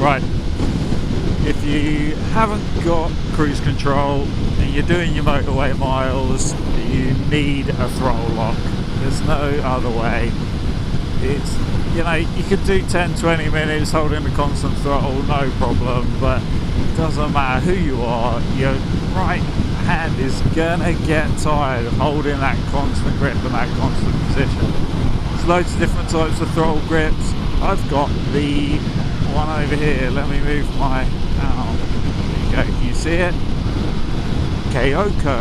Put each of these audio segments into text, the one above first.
Right, if you haven't got cruise control and you're doing your motorway miles, you need a throttle lock. There's no other way. It's, you know, you could do 10-20 minutes holding the constant throttle, no problem, but it doesn't matter who you are, your right hand is gonna get tired of holding that constant grip and that constant position. There's loads of different types of throttle grips. I've got the one over here. Let me move my, oh, there you go, can you see it? Kaoko,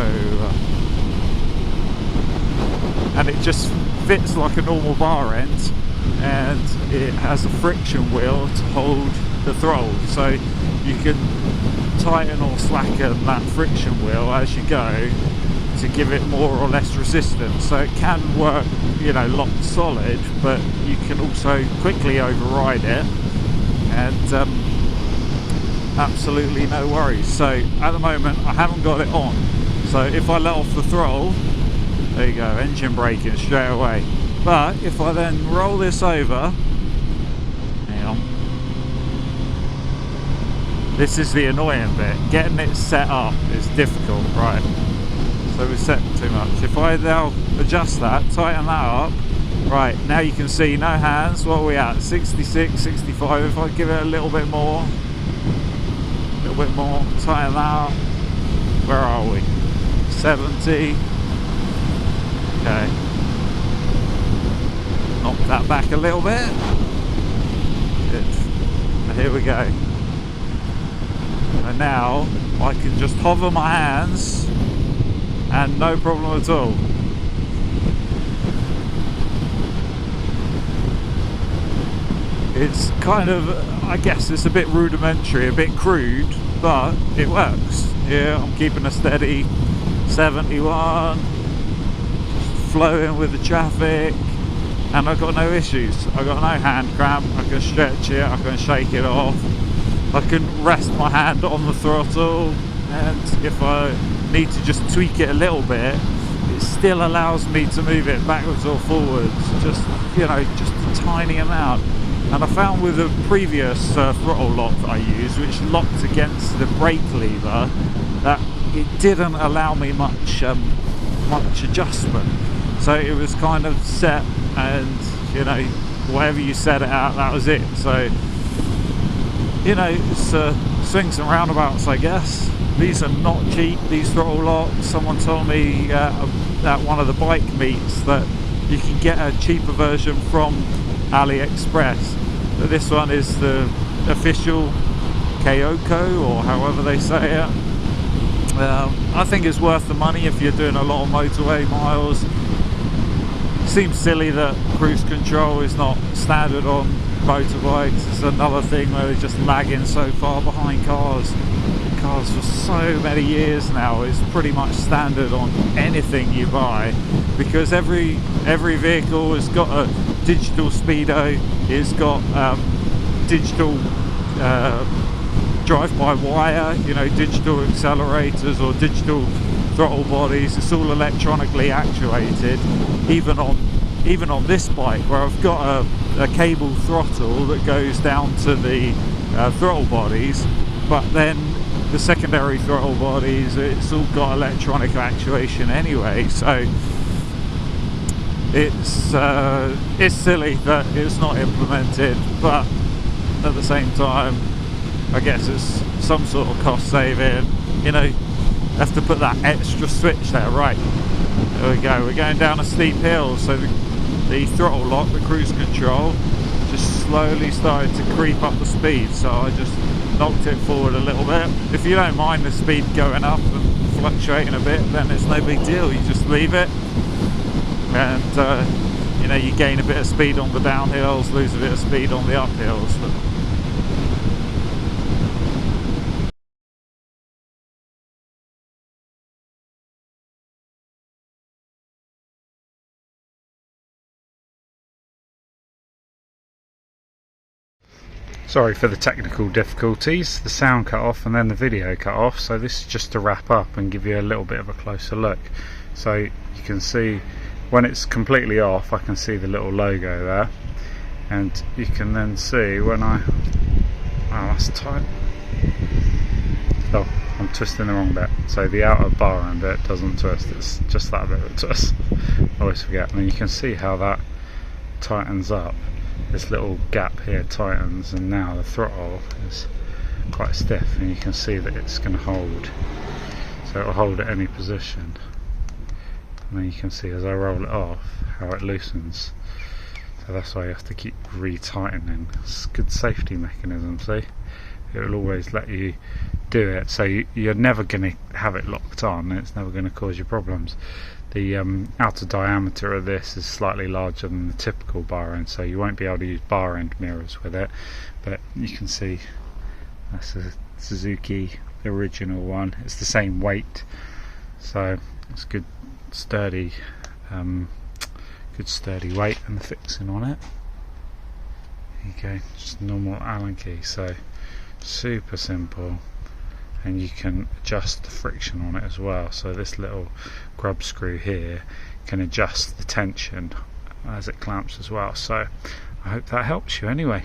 and it just fits like a normal bar end, and it has a friction wheel to hold the throttle, so you can tighten or slacken that friction wheel as you go to give it more or less resistance. So it can work, you know, locked solid, but you can also quickly override it, and absolutely no worries. So at the moment I haven't got it on, so if I let off the throttle, there you go, engine braking straight away. But if I then roll this over, hang on, this is the annoying bit, getting it set up is difficult, right? So we set too much. If I now adjust that, tighten that up, right, now you can see no hands. What are we at? 66, 65. If I give it a little bit more, tighten that up, where are we? 70. Okay, knock that back a little bit. Good. And here we go. And now I can just hover my hands and no problem at all. It's kind of, I guess it's a bit rudimentary, a bit crude, but it works. Yeah, I'm keeping a steady 71, flowing with the traffic, and I've got no issues. I've got no hand cramp. I can stretch it, I can shake it off, I can rest my hand on the throttle, and if I need to just tweak it a little bit, it still allows me to move it backwards or forwards, just, you know, just a tiny amount. And I found with the previous throttle lock that I used, which locked against the brake lever, that it didn't allow me much adjustment. So it was kind of set, and, you know, whatever you set it at, that was it. So, you know, it's swings and roundabouts, I guess. These are not cheap, these throttle locks. Someone told me at one of the bike meets that you can get a cheaper version from AliExpress, but this one is the official Kaoko, or however they say it. I think it's worth the money if you're doing a lot of motorway miles. Seems silly that cruise control is not standard on motorbikes. It's another thing where they're just lagging so far behind cars for so many years now. It's pretty much standard on anything you buy, because every vehicle has got a digital speedo, it's got digital drive-by-wire, you know, digital accelerators or digital throttle bodies. It's all electronically actuated. Even on this bike, where I've got a cable throttle that goes down to the throttle bodies, but then the secondary throttle bodies, it's all got electronic actuation anyway. So it's silly that it's not implemented, but at the same time, I guess it's some sort of cost saving. You know, have to put that extra switch there. Right, there we go, we're going down a steep hill, so the throttle lock, the cruise control, just slowly started to creep up the speed, so I just knocked it forward a little bit. If you don't mind the speed going up and fluctuating a bit, then it's no big deal, you just leave it, and you know, you gain a bit of speed on the downhills, lose a bit of speed on the uphills. But sorry for the technical difficulties, the sound cut off and then the video cut off, so this is just to wrap up and give you a little bit of a closer look. So you can see when it's completely off, I can see the little logo there, and you can then see when I Wow, that's tight. Oh, I'm twisting the wrong bit. So the outer bar end bit doesn't twist, it's just that bit that twists. I always forget. And you can see how that tightens up. This little gap here tightens, and now the throttle is quite stiff, and you can see that it's going to hold. So it will hold at any position. And then you can see as I roll it off how it loosens. So that's why you have to keep retightening. It's a good safety mechanism, see? It will always let you do it, so you're never going to have it locked on, and it's never going to cause you problems. The outer diameter of this is slightly larger than the typical bar end, so you won't be able to use bar end mirrors with it, but you can see that's a Suzuki, the original one. It's the same weight, so it's good sturdy weight and fixing on it. There you go, just normal Allen key, so super simple. And you can adjust the friction on it as well, so this little grub screw here can adjust the tension as it clamps as well. So I hope that helps you anyway.